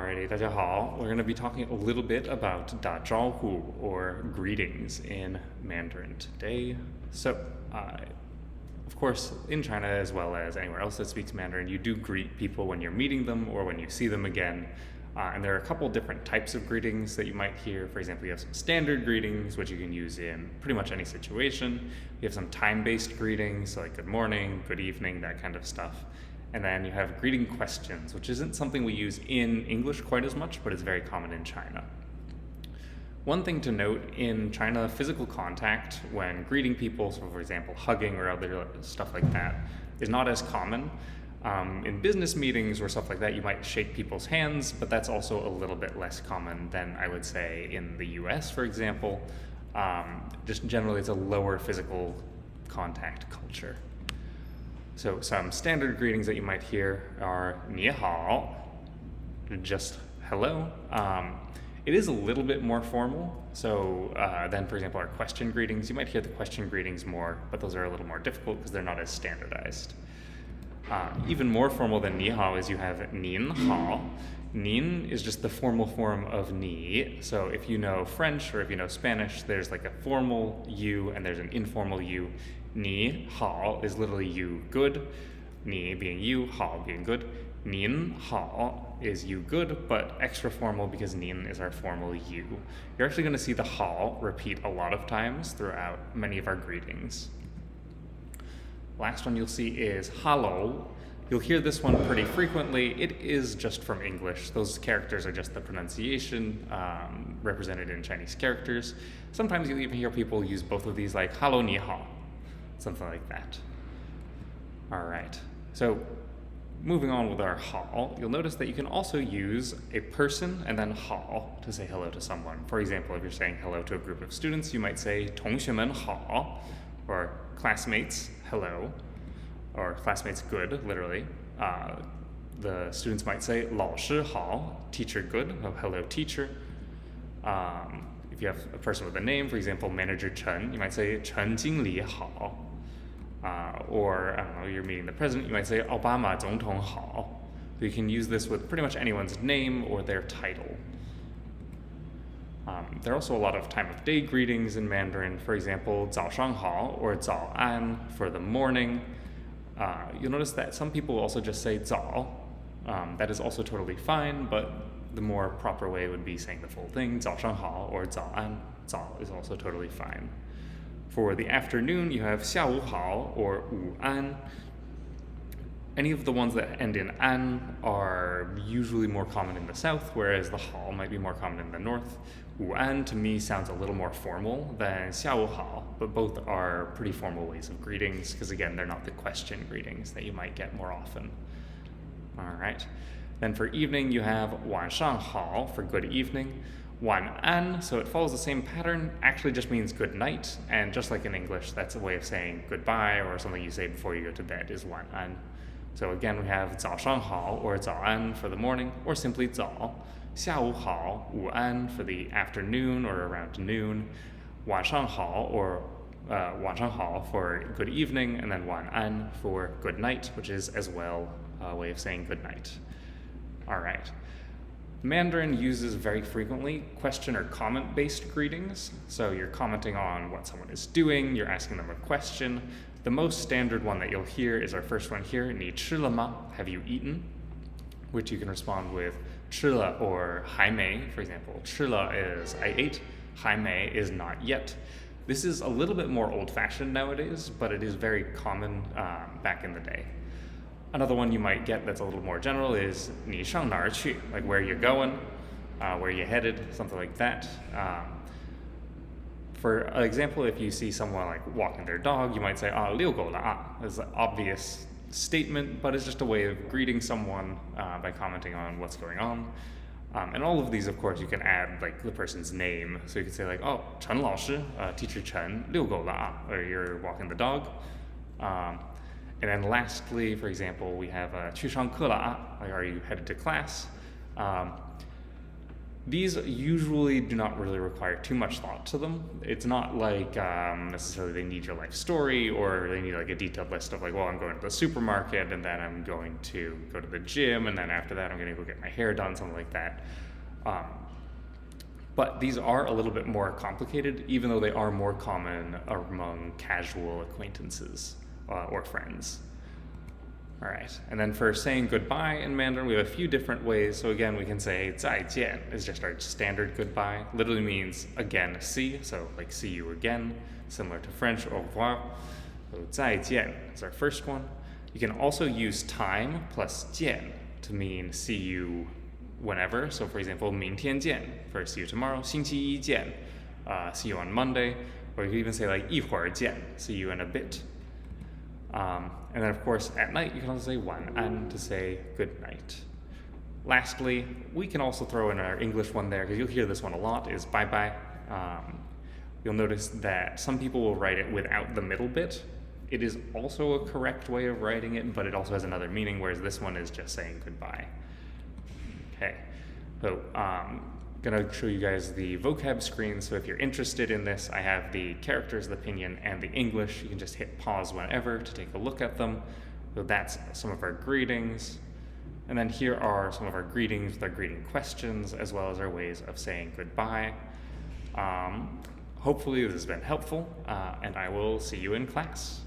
Alrighty, 大家好. We're going to be talking a little bit about 打招呼 or greetings in Mandarin today. So, of course, in China as well as anywhere else that speaks Mandarin, you do greet people when you're meeting them or when you see them again. And there are a couple different types of greetings that you might hear. For example, you have some standard greetings, which you can use in pretty much any situation. You have some time-based greetings, so like good morning, good evening, that kind of stuff. And then you have greeting questions, which isn't something we use in English quite as much, but it's very common in China. One thing to note, in China, physical contact when greeting people, so for example, hugging or other stuff like that, is not as common. In business meetings or stuff like that, you might shake people's hands, but that's also a little bit less common than I would say in the US, for example. Just generally, it's a lower physical contact culture. So some standard greetings that you might hear are 你好, just hello. It is a little bit more formal. So then, for example, our question greetings, you might hear the question greetings more, but those are a little more difficult because they're not as standardized. Even more formal than 你好 is you have 您好. 您 is just the formal form of 你. So if you know French or if you know Spanish, there's like a formal you and there's an informal you. 你好 is literally you good. 你 being you, 好 being good. 您好 is you good, but extra formal because 您 is our formal you. You're actually going to see the 好 repeat a lot of times throughout many of our greetings. Last one you'll see is hello. You'll hear this one pretty frequently. It is just from English. Those characters are just the pronunciation represented in Chinese characters. Sometimes you'll even hear people use both of these, like hello你好, something like that. All right, so moving on with our 好, you'll notice that you can also use a person and then 好 to say hello to someone. For example, if you're saying hello to a group of students, you might say 同学们好, or classmates, hello, or classmates good, literally. The students might say 老师好, teacher good, oh, hello teacher. If you have a person with a name, for example, manager Chen, you might say 陈经理好. Or, I don't know, you're meeting the president, you might say 奥巴马总统好. So you can use this with pretty much anyone's name or their title. There are also a lot of time of day greetings in Mandarin. For example, 早上好 or 早安 for the morning. You'll notice that some people also just say 早. That is also totally fine, but the more proper way would be saying the full thing, 早上好 or 早安. 早 is also totally fine. For the afternoon, you have 下午好 or 午安. Any of the ones that end in an are usually more common in the south, whereas the hao might be more common in the north. 午安 to me sounds a little more formal than 下午好, but both are pretty formal ways of greetings because again, they're not the question greetings that you might get more often. All right. Then for evening, you have 晚上好 for good evening. 晚安, so it follows the same pattern, actually just means good night, and just like in English, that's a way of saying goodbye or something you say before you go to bed is 晚安. So again, we have 早上好 or 早安 for the morning, or simply 早. 下午好, 午安 for the afternoon or around noon. 晚上好 or 晚上好 for good evening, and then 晚安 for good night, which is as well a way of saying good night. All right. Mandarin uses very frequently question or comment-based greetings. So you're commenting on what someone is doing, you're asking them a question. The most standard one that you'll hear is our first one here, 你吃了吗? Have you eaten? Which you can respond with 吃了 or 还没, for example. 吃了 is I ate, 还没 is not yet. This is a little bit more old-fashioned nowadays, but it is very common back in the day. Another one you might get that's a little more general is 你上哪儿去? Like where you're going, where you headed, something like that. For example, if you see someone like walking their dog, you might say 遛狗了啊. It's an obvious statement, but it's just a way of greeting someone by commenting on what's going on. And all of these, of course, you can add like the person's name. So you can say like, 陈老师, teacher Chen, 遛狗了啊, or you're walking the dog. And then lastly, for example, we have 去上课了啊, like are you headed to class? These usually do not really require too much thought to them. It's not like necessarily they need your life story, or they need like a detailed list of like, well, I'm going to the supermarket, and then I'm going to go to the gym, and then after that I'm going to go get my hair done, something like that. But these are a little bit more complicated, even though they are more common among casual acquaintances or friends. All right, and then for saying goodbye in Mandarin, we have a few different ways. So again, we can say 再见 is just our standard goodbye. Literally means again, see, so like see you again, similar to French, au revoir. So 再见 is our first one. You can also use time plus 见 to mean see you whenever. So for example, 明天见 for see you tomorrow, 星期一见, see you on Monday, or you can even say like 一会儿见, see you in a bit. And then, of course, at night, you can also say 晚安 to say good night. Lastly, we can also throw in our English one there, because you'll hear this one a lot, is bye-bye. You'll notice that some people will write it without the middle bit. It is also a correct way of writing it, but it also has another meaning, whereas this one is just saying goodbye. Okay, so gonna show you guys the vocab screen. So if you're interested in this, I have the characters, the pinyin, and the English. You can just hit pause whenever to take a look at them. So that's some of our greetings. And then here are some of our greetings with our greeting questions, as well as our ways of saying goodbye. Hopefully this has been helpful, and I will see you in class.